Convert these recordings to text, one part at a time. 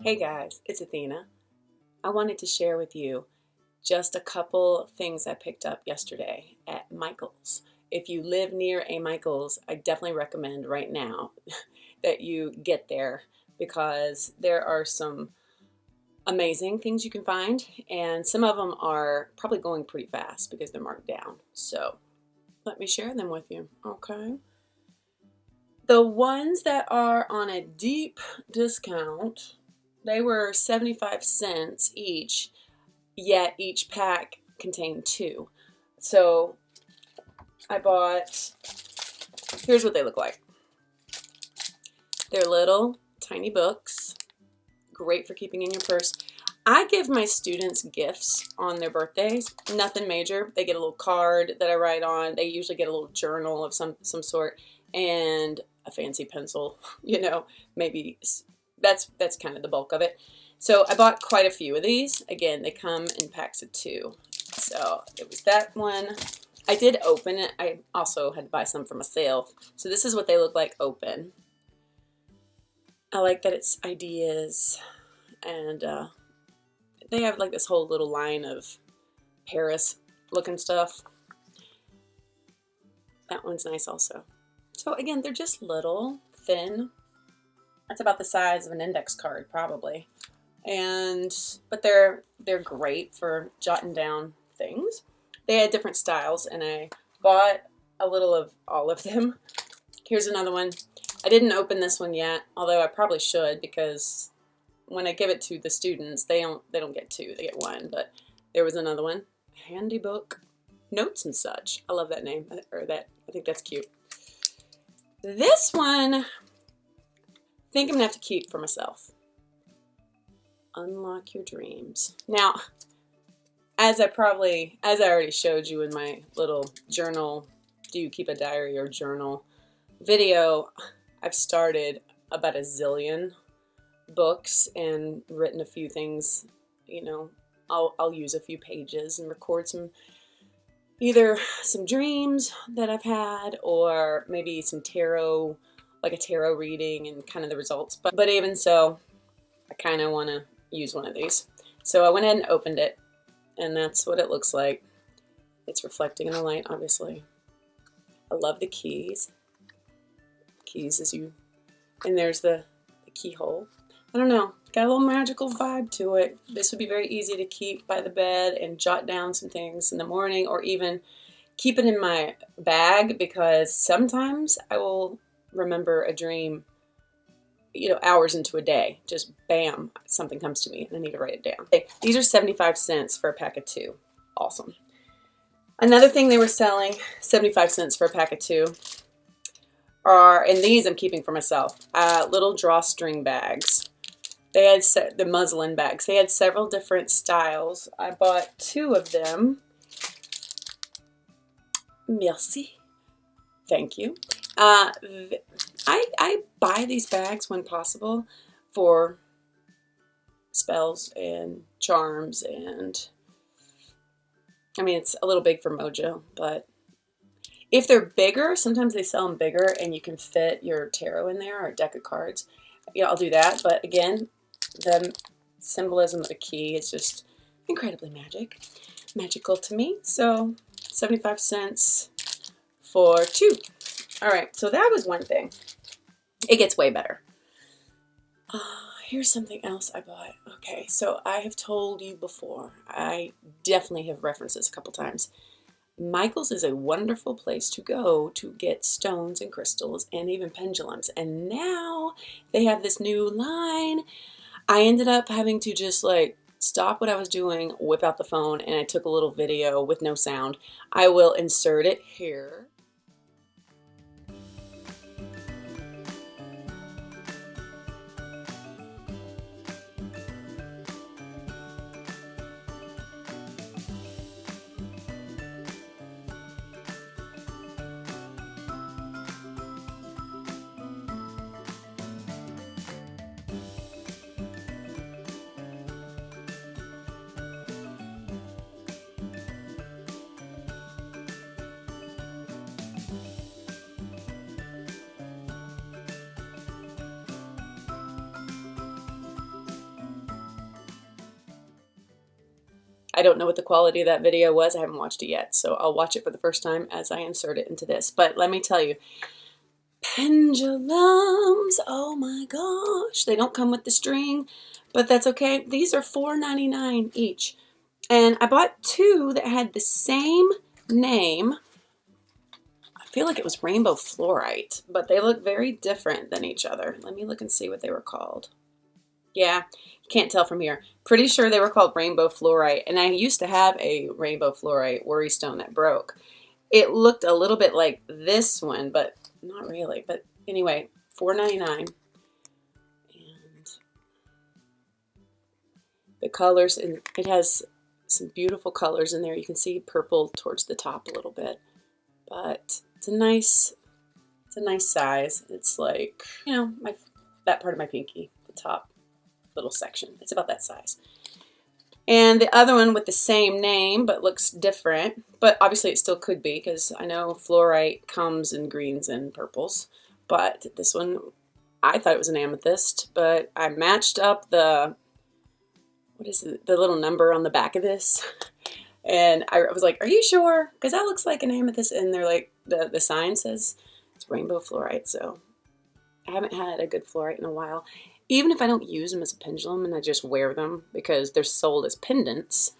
Hey guys, it's Athena. I wanted to share with you just a couple things I picked up yesterday at Michael's. If you live near a Michael's, I definitely recommend right now that you get there because there are some amazing things you can find, and some of them are probably going pretty fast because they're marked down. So let me share them with you, okay? The ones that are on a deep discount, they were 75 cents each, yet each pack contained two. So I bought, here's what they look like. They're little, tiny books, great for keeping in your purse. I give my students gifts on their birthdays, nothing major. They get a little card that I write on. They usually get a little journal of some sort and a fancy pencil, maybe that's kind of the bulk of it. So I bought quite a few of these. Again, they come in packs of two. So it was that one. I did open it. I also had to buy some for myself. So this is what they look like open. I like that it's ideas, and they have like this whole little line of Paris looking stuff. That one's nice also. So again, they're just little, thin. That's about the size of an index card probably. But they're great for jotting down things. They had different styles, and I bought a little of all of them. Here's another one. I didn't open this one yet, although I probably should, because when I give it to the students, they don't get two, they get one. But there was another one, Handy Book Notes and Such. I love that name, or that. I think that's cute. This one, I think I'm gonna have to keep for myself. Unlock Your Dreams. Now, as I already showed you in my little journal, do you keep a diary or journal video, I've started about a zillion books and written a few things. I'll use a few pages and record either some dreams that I've had, or maybe some tarot, like a tarot reading and kind of the results. But even so, I kind of want to use one of these. So I went ahead and opened it, and that's what it looks like. It's reflecting in the light, obviously. I love the keys. And there's the keyhole. I don't know, got a little magical vibe to it. This would be very easy to keep by the bed and jot down some things in the morning, or even keep it in my bag, because sometimes I will remember a dream, hours into a day. Just bam, something comes to me and I need to write it down. Okay, these are 75 cents for a pack of two. Awesome. Another thing they were selling, 75 cents for a pack of two, and these I'm keeping for myself, little drawstring bags. They had the muslin bags. They had several different styles. I bought two of them. Merci. Thank you. I buy these bags when possible for spells and charms, and it's a little big for Mojo, but if they're bigger, sometimes they sell them bigger and you can fit your tarot in there or a deck of cards. I'll do that. But again, the symbolism of the key is just incredibly magical to me. So 75 cents for two. All right, so that was one thing. It gets way better. Here's something else I bought. Okay, so I have told you before, I definitely have referenced this a couple times. Michael's is a wonderful place to go to get stones and crystals and even pendulums. And now they have this new line. I ended up having to just stop what I was doing, whip out the phone, and I took a little video with no sound. I will insert it here. I don't know what the quality of that video was. I haven't watched it yet, so I'll watch it for the first time as I insert it into this. But let me tell you, pendulums, oh my gosh. They don't come with the string, but that's okay. These are $4.99 each. And I bought two that had the same name. I feel like it was Rainbow Fluorite, but they look very different than each other. Let me look and see what they were called. Yeah, you can't tell from here. Pretty sure they were called Rainbow Fluorite, and I used to have a Rainbow Fluorite worry stone that broke. It looked a little bit like this one, but not really. But anyway, $4.99. And the colors, and it has some beautiful colors in there. You can see purple towards the top a little bit, but it's a nice size. It's like, you know, that part of my pinky, the top little section. It's about that size. And the other one with the same name but looks different, but obviously it still could be because I know fluorite comes in greens and purples, but this one, I thought it was an amethyst, but I matched up the, what is it, the little number on the back of this, and I was like, are you sure? Because that looks like an amethyst, and they're like, the sign says it's Rainbow Fluorite, so I haven't had a good fluorite in a while. Even if I don't use them as a pendulum and I just wear them because they're sold as pendants,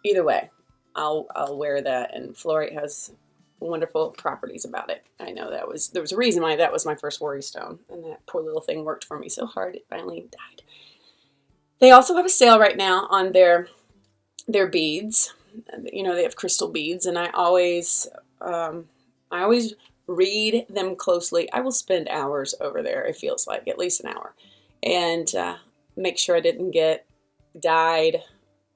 either way, I'll wear that, and fluorite has wonderful properties about it. I know there was a reason why that was my first worry stone, and that poor little thing worked for me so hard it finally died. They also have a sale right now on their beads. You know, they have crystal beads, and I always read them closely. I will spend hours over there, it feels like, at least an hour, and make sure I didn't get dyed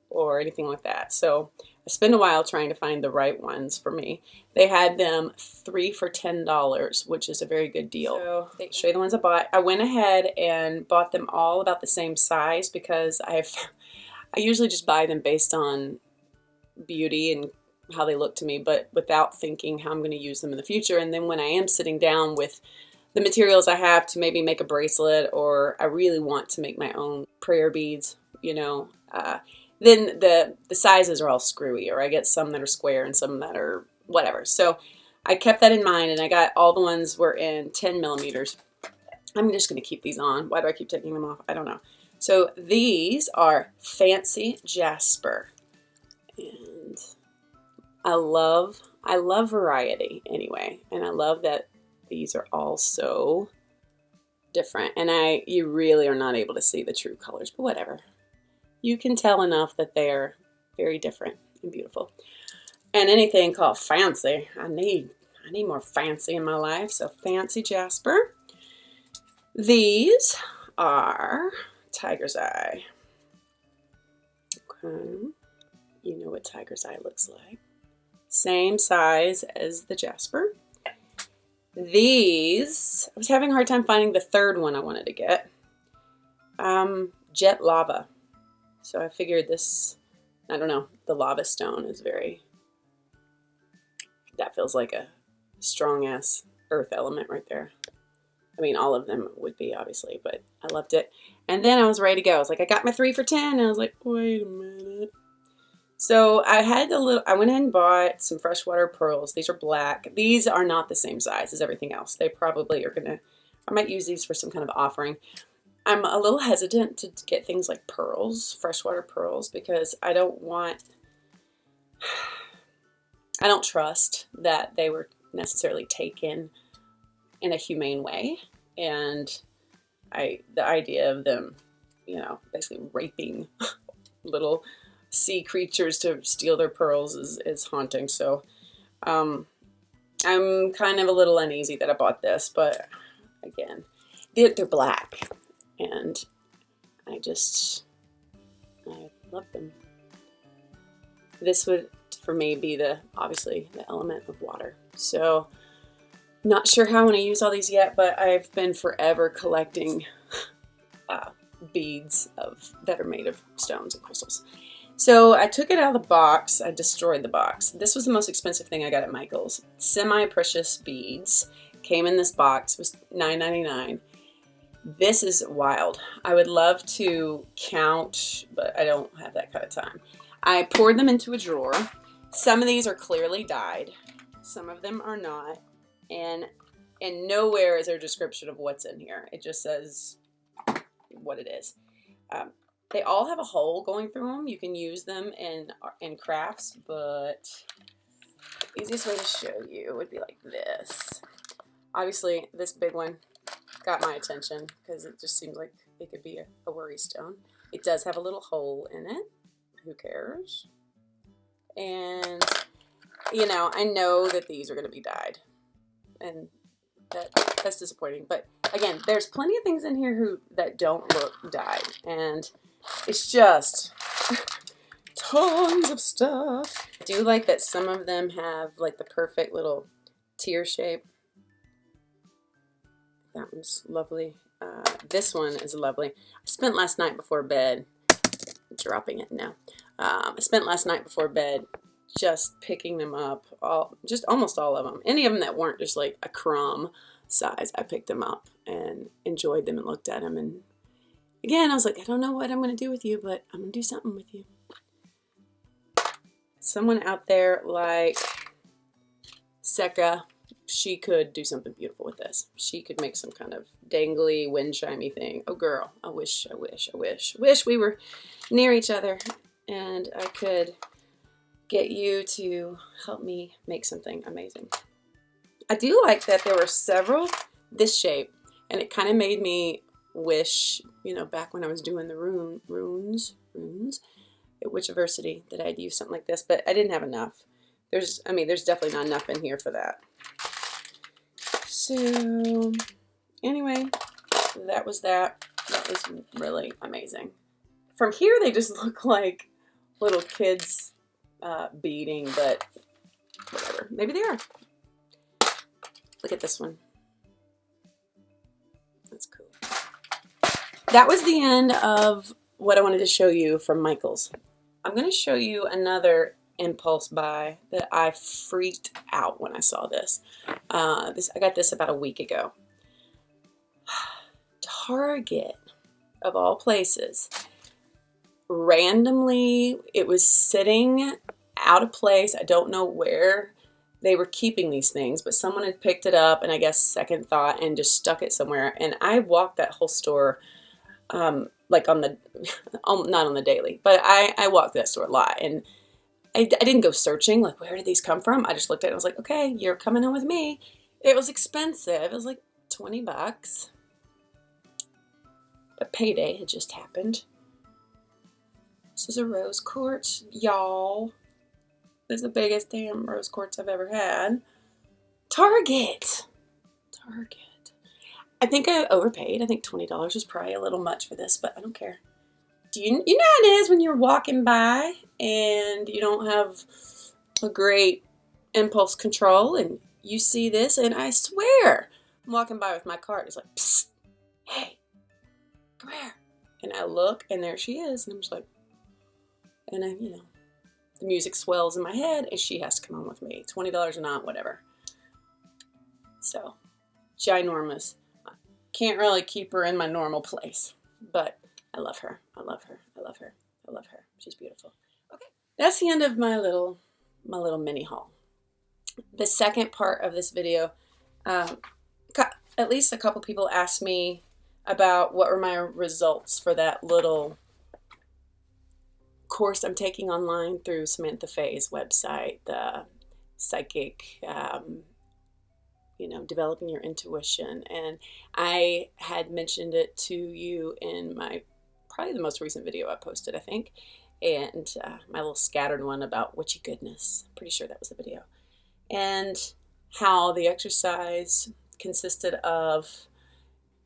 or anything like that. So I spend a while trying to find the right ones for me. They had them 3 for $10, which is a very good deal. So I'll show you the ones I bought. I went ahead and bought them all about the same size because I usually just buy them based on beauty and how they look to me, but without thinking how I'm going to use them in the future. And then when I am sitting down with the materials I have to maybe make a bracelet, or I really want to make my own prayer beads, you know, then the sizes are all screwy, or I get some that are square and some that are whatever. So I kept that in mind, and I got all the ones were in 10 millimeters. I'm just going to keep these on. Why do I keep taking them off? I don't know. So these are Fancy Jasper, and I love variety anyway, and I love that these are all so different, and you really are not able to see the true colors, but whatever. You can tell enough that they're very different and beautiful. And anything called fancy, I need more fancy in my life, so Fancy Jasper. These are Tiger's Eye. Okay. You know what Tiger's Eye looks like. Same size as the Jasper. These, I was having a hard time finding the third one I wanted to get. Jet Lava. So I figured this, I don't know, the lava stone is that feels like a strong-ass earth element right there. I mean, all of them would be, obviously, but I loved it. And then I was ready to go. I was like, I got my 3 for $10, and I was like, wait a minute. So I went ahead and bought some freshwater pearls. These are black. These are not the same size as everything else. They probably are I might use these for some kind of offering. I'm a little hesitant to get things like pearls, freshwater pearls, because I don't trust that they were necessarily taken in a humane way. And the idea of them, you know, basically raping little sea creatures to steal their pearls is haunting. So I'm kind of a little uneasy that I bought this, but again, they're black, and I love them. This would, for me, be obviously the element of water. So not sure how I'm going to use all these yet, but I've been forever collecting beads that are made of stones and crystals. So I took it out of the box. I destroyed the box. This was the most expensive thing I got at Michael's. Semi-precious beads came in this box. It was $9.99. This is wild. I would love to count, but I don't have that kind of time. I poured them into a drawer. Some of these are clearly dyed. Some of them are not. And nowhere is there a description of what's in here. It just says what it is. They all have a hole going through them. You can use them in crafts, but the easiest way to show you would be like this. Obviously, this big one got my attention because it just seems like it could be a worry stone. It does have a little hole in it. Who cares? And, you know, I know that these are going to be dyed. And that's disappointing. But, again, there's plenty of things in here that don't look dyed. And it's just tons of stuff. I do like that some of them have, like, the perfect little tear shape. That one's lovely. This one is lovely. I spent last night before bed, dropping it now. I spent last night before bed just picking them up, almost all of them. Any of them that weren't just like a crumb size, I picked them up and enjoyed them and looked at them. And again, I was like, I don't know what I'm going to do with you, but I'm going to do something with you. Someone out there like Secca, she could do something beautiful with this. She could make some kind of dangly, wind chimey thing. Oh girl, I wish we were near each other and I could get you to help me make something amazing. I do like that there were several this shape, and it kind of made me wish, you know, back when I was doing the runes at Witchiversity, that I'd use something like this, but I didn't have enough. There's definitely not enough in here for that. So, anyway, that was that. That was really amazing. From here, they just look like little kids beading, but whatever. Maybe they are. Look at this one. That's cool. That was the end of what I wanted to show you from Michaels. I'm going to show you another impulse buy that I freaked out when I saw this. I got this about a week ago. Target, of all places, randomly, it was sitting out of place. I don't know where they were keeping these things, but someone had picked it up and I guess second thought and just stuck it somewhere. And I walked that whole store, like on the, not on the daily, but I walked that store a lot. And I didn't go searching, like, where did these come from? I just looked at it and was like, okay, you're coming in with me. It was expensive. It was like 20 bucks. But payday had just happened. This is a rose quartz, y'all. This is the biggest damn rose quartz I've ever had. Target. I think I overpaid. I think $20 was probably a little much for this, but I don't care. You know how it is when you're walking by and you don't have a great impulse control and you see this, and I swear I'm walking by with my cart. It's like, psst, hey, come here. And I look and there she is. And I'm just like, and I, you know, the music swells in my head and she has to come home with me. $20 or not, whatever. So, ginormous. Can't really keep her in my normal place, but I love her. I love her. I love her. I love her. She's beautiful. Okay. That's the end of my little mini haul. The second part of this video, at least a couple people asked me about what were my results for that little course I'm taking online through Samantha Faye's website, the psychic, developing your intuition. And I had mentioned it to you in probably the most recent video I posted, I think, and my little scattered one about witchy goodness. Pretty sure that was the video. And how the exercise consisted of,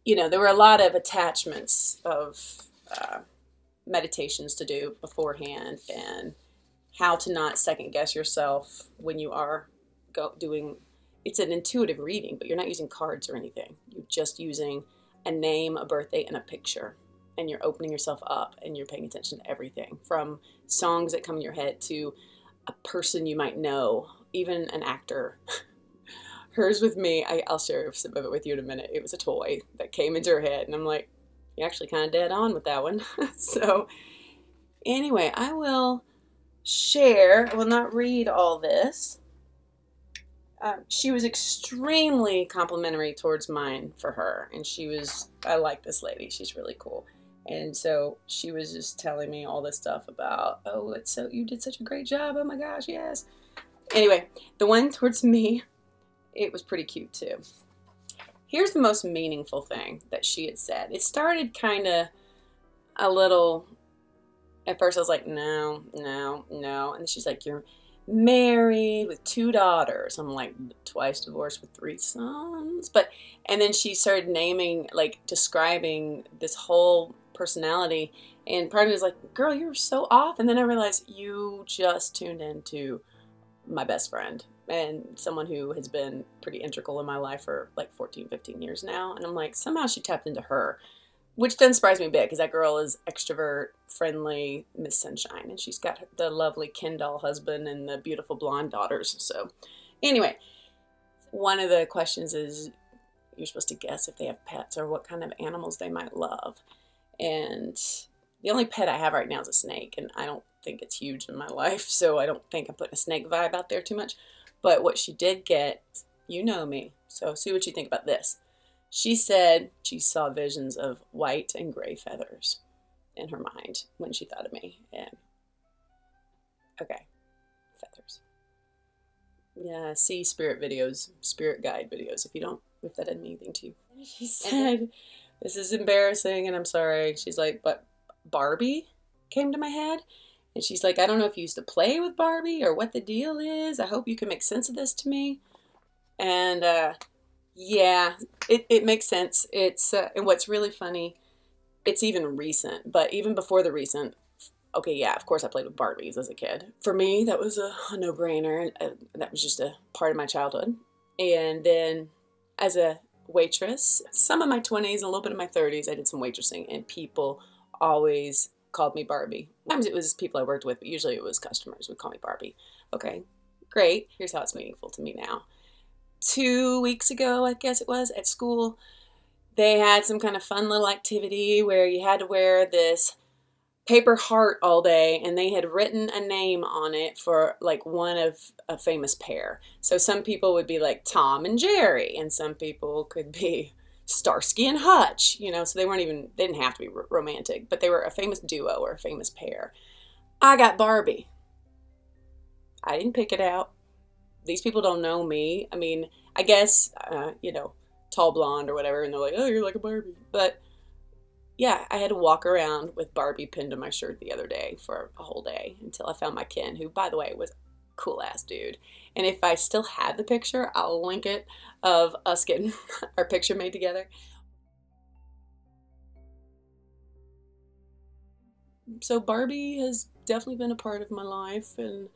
there were a lot of attachments of meditations to do beforehand, and how to not second guess yourself when you are doing. It's an intuitive reading, but you're not using cards or anything. You're just using a name, a birthday, and a picture. And you're opening yourself up and you're paying attention to everything from songs that come in your head to a person you might know, even an actor. Hers with me, I'll share some of it with you in a minute. It was a toy that came into her head, and I'm like, you're actually kind of dead on with that one. So anyway, I will share, I will not read all this. She was extremely complimentary towards mine for her. And I like this lady. She's really cool. And so she was just telling me all this stuff about, oh, you did such a great job. Oh my gosh, yes. Anyway, the one towards me, it was pretty cute too. Here's the most meaningful thing that she had said. It started kind of a little, at first I was like, no, no, no. And she's like, you're married with 2 daughters. I'm like, twice divorced with 3 sons. And then she started naming, like describing this whole personality. And part of me was like, girl, you're so off. And then I realized you just tuned into my best friend and someone who has been pretty integral in my life for like 14, 15 years now. And I'm like, somehow she tapped into her, which doesn't surprise me a bit because that girl is extrovert, friendly, Miss Sunshine. And she's got the lovely Ken doll husband and the beautiful blonde daughters. So anyway, one of the questions is you're supposed to guess if they have pets or what kind of animals they might love. And the only pet I have right now is a snake, and I don't think it's huge in my life, so I don't think I'm putting a snake vibe out there too much. But what she did get, you know me, so see what you think about this. She said she saw visions of white and gray feathers in her mind when she thought of me. And okay, feathers. Yeah, see spirit videos, spirit guide videos if that didn't mean anything to you. She said, this is embarrassing and I'm sorry. She's like, but Barbie came to my head. And she's like, I don't know if you used to play with Barbie or what the deal is. I hope you can make sense of this to me. And yeah, it makes sense. And what's really funny, it's even recent, but even before the recent, okay, yeah, of course I played with Barbies as a kid. For me, that was a no-brainer, and that was just a part of my childhood. And then as a waitress, some of my 20s and a little bit of my 30s, I did some waitressing, and people always called me Barbie. Sometimes it was people I worked with, but usually it was customers would call me Barbie. Okay, great. Here's how it's meaningful to me now. 2 weeks ago, I guess it was, at school, they had some kind of fun little activity where you had to wear this paper heart all day, and they had written a name on it for like one of a famous pair. So some people would be like Tom and Jerry, and some people could be Starsky and Hutch, so they didn't have to be romantic, but they were a famous duo or a famous pair. I got Barbie. I didn't pick it out. These people don't know me. I mean, I guess, tall blonde or whatever, and they're like, oh, you're like a Barbie. But yeah, I had to walk around with Barbie pinned to my shirt the other day for a whole day until I found my Ken, who, by the way, was a cool-ass dude. And if I still have the picture, I'll link it, of us getting our picture made together. So Barbie has definitely been a part of my life, and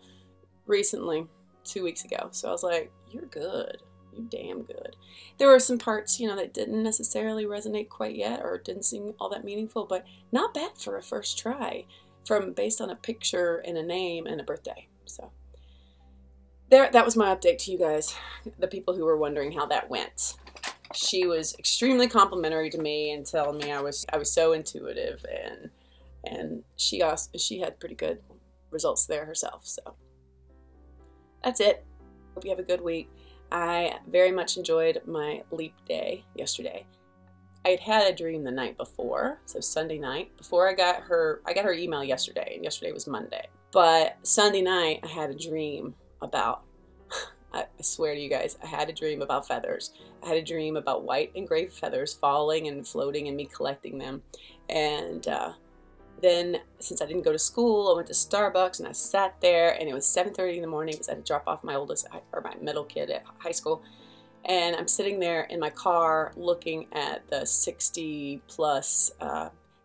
recently, 2 weeks ago. So I was like, you're good. You're damn good. There were some parts, that didn't necessarily resonate quite yet or didn't seem all that meaningful, but not bad for a first try based on a picture and a name and a birthday. So that was my update to you guys, the people who were wondering how that went. She was extremely complimentary to me and telling me I was so intuitive, and she had pretty good results there herself. So that's it. Hope you have a good week. I very much enjoyed my leap day yesterday. I had a dream the night before, so Sunday night, before I got her email yesterday, and yesterday was Monday. But Sunday night, I had a dream about, I swear to you guys, I had a dream about feathers. I had a dream about white and gray feathers falling and floating and me collecting them. And then, since I didn't go to school, I went to Starbucks and I sat there, and it was 7:30 in the morning because I had to drop off my middle kid at high school. And I'm sitting there in my car looking at the 60 plus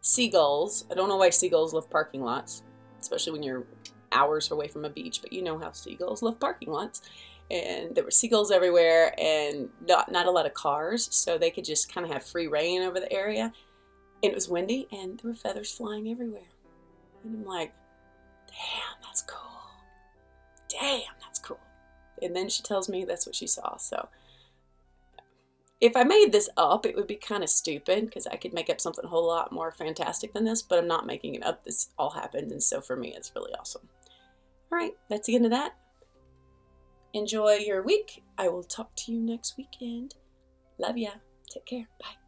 seagulls. I don't know why seagulls love parking lots, especially when you're hours away from a beach, but you know how seagulls love parking lots. And there were seagulls everywhere and not a lot of cars, so they could just kind of have free reign over the area. And it was windy, and there were feathers flying everywhere. And I'm like, damn, that's cool. Damn, that's cool. And then she tells me that's what she saw. So if I made this up, it would be kind of stupid because I could make up something a whole lot more fantastic than this, but I'm not making it up. This all happened, and so for me, it's really awesome. All right, that's the end of that. Enjoy your week. I will talk to you next weekend. Love ya. Take care. Bye.